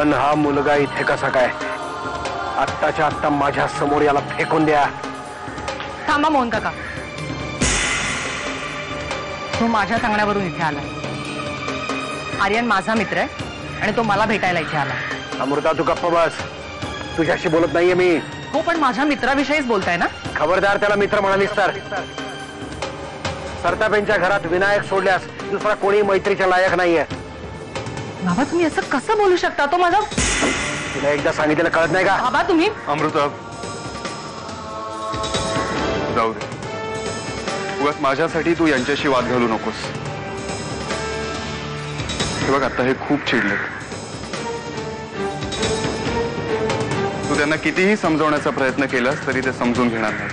पण हा मुलगा इथे कसा काय? आत्ताच्या आत्ता माझ्या समोर याला फेकून द्या. थांबा मोहन काका, तो माझ्या सांगण्यावरून इथे आला. आर्यन माझा मित्र आहे आणि तो मला भेटायला इथे आला. अमृता तू गप्प बस, तुझ्याशी बोलत नाहीये मी. हो पण माझ्या मित्राविषयीच बोलताय ना? खबरदार त्याला मित्र म्हणालीस तर. सरतापेंच्या घरात विनायक सोडल्यास दुसरा कोणी मैत्रीच्या लायक नाहीये. बाबा तुम्ही असं कसं बोलू शकता? तो माझा. तुला एकदा सांगितलेलं कळत नाही का? बाबा तुम्ही. अमृता जाऊ दे, उगाच माझ्यासाठी तू यांच्याशी वाद घालू नकोस. हे बघ आता हे खूप चिडले. तू त्यांना कितीही समजवण्याचा प्रयत्न केलास तरी ते समजून घेणार नाही.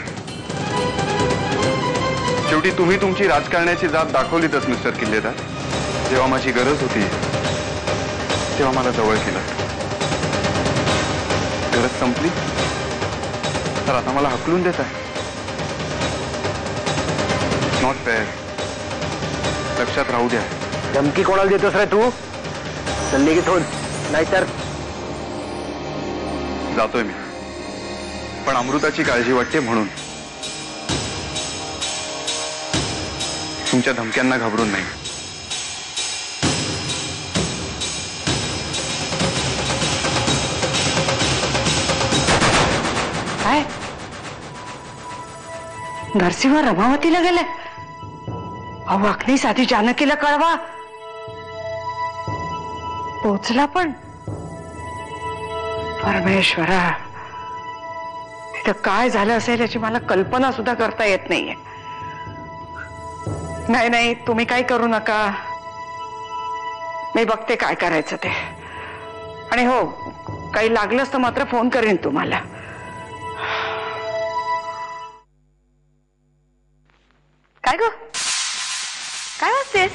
शेवटी तुम्ही तुमची राजकारण्याची जात दाखवलीतच मिस्टर किल्लेदार. जेव्हा माझी गरज होती तेव्हा मला जवळ केलं. गरज संपली तर आता मला हकलून देत आहे. Not fair. लक्षात राहू द्या. धमकी कोणाला देतोस रे तू? चल घेऊन, नाहीतर जातोय मी, पण अमृताची काळजी वाटते म्हणून. तुमच्या धमक्यांना घाबरून नाही. काय नरसिंह रमावतीला गेले? अहो अग्नी साधी जानकीला कळवा. पोचला पण. परमेश्वरा, तिथं काय झालं असेल याची मला कल्पना सुद्धा करता येत नाहीये. नाही नाही तुम्ही काही करू नका, मी बघते काय करायचं ते. आणि हो काही लागलंच तर मात्र फोन करेन तुम्हाला. काय ग काय वाचतेस?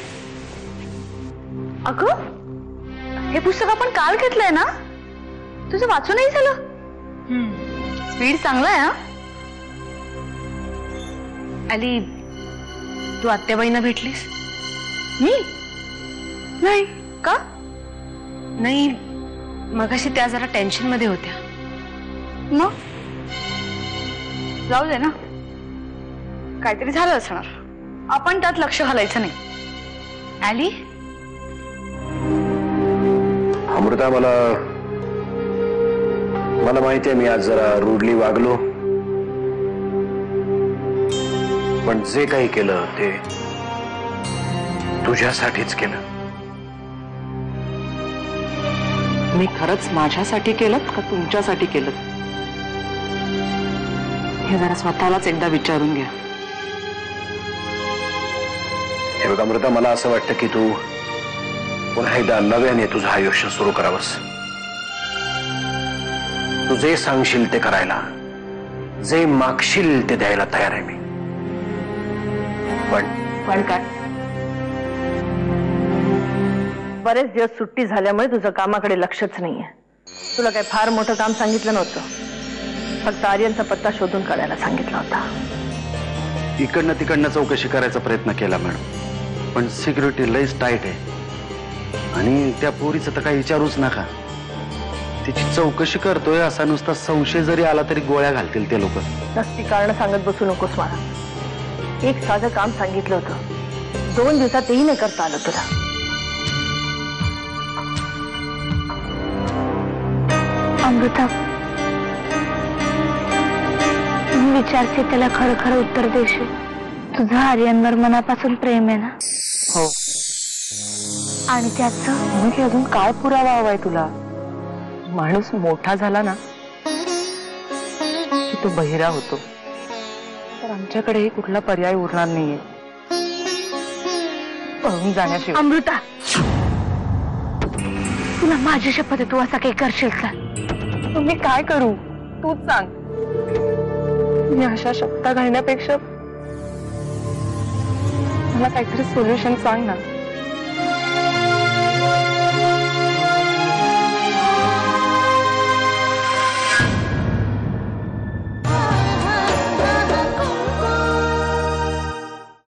अगं हे पुस्तक आपण काल घेतलंय ना? तुझं वाचून नाही झालं? स्पीड चांगला आहे. आली तू आत्याबाईंना भेटलीस? मी नाही. का? नाही, मगाशी त्या जरा टेन्शन मध्ये होत्या. मग जाऊ दे ना, काहीतरी झालं असणार. आपण त्यात लक्ष घालायचं नाही. आली अमृता, मला माहिती आहे मी आज जरा रूडली वागलो, पण जे काही केलं ते तुझ्यासाठीच केलं. मी खरंच माझ्यासाठी केलं का तुमच्यासाठी केलं हे जरा स्वतःलाच एकदा विचारून घ्या. हे बघ अमृता, मला असं वाटतं की तू पुन्हा एकदा नव्याने तुझं आयुष्य सुरू करावंस. तू जे सांगशील ते करायला, जे मागशील ते द्यायला तयार आहे मी. पण काय? बरेच दिवस सुट्टी झाल्यामुळे तुझं कामाकडे लक्षच नाहीये. तुला काही फार मोठं काम सांगितलं नव्हतं, फक्त आर्यनचा पत्ता शोधून काढायला सांगितला होता. इकडनं तिकडनं चौकशी करायचा प्रयत्न केला मॅडम, पण सिक्युरिटी लईच टाईट आहे. आणि त्या पोरीचं तर काही विचारूच नका. तिची चौकशी करतोय असा नुसता संशय जरी आला तरी गोळ्या घालतील ते लोक. नसती कारण सांगत बसू नकोस मला. एक साधं काम सांगितलं होतं, 2 दिवसात तेही नाही करता आलं तुला. अमृता, मी विचारते त्याला खरं खरं उत्तर देशील? तुझं आर्यनवर मनापासून प्रेम आहे ना? हो. आणि त्याचं मग अजून काय पुरावा हवाय तुला? माणूस मोठा झाला ना की तो बहिरा होतो, तर आमच्याकडेही कुठला पर्याय उरणार नाहीये पळून जाण्याशिवाय. अमृता, तुला माझी शपथ आहे, तू असं काही करशील का? तुम्ही काय करू तूच सांग. मी अशा शब्द घालण्यापेक्षा मला काहीतरी सोल्युशन सांग ना.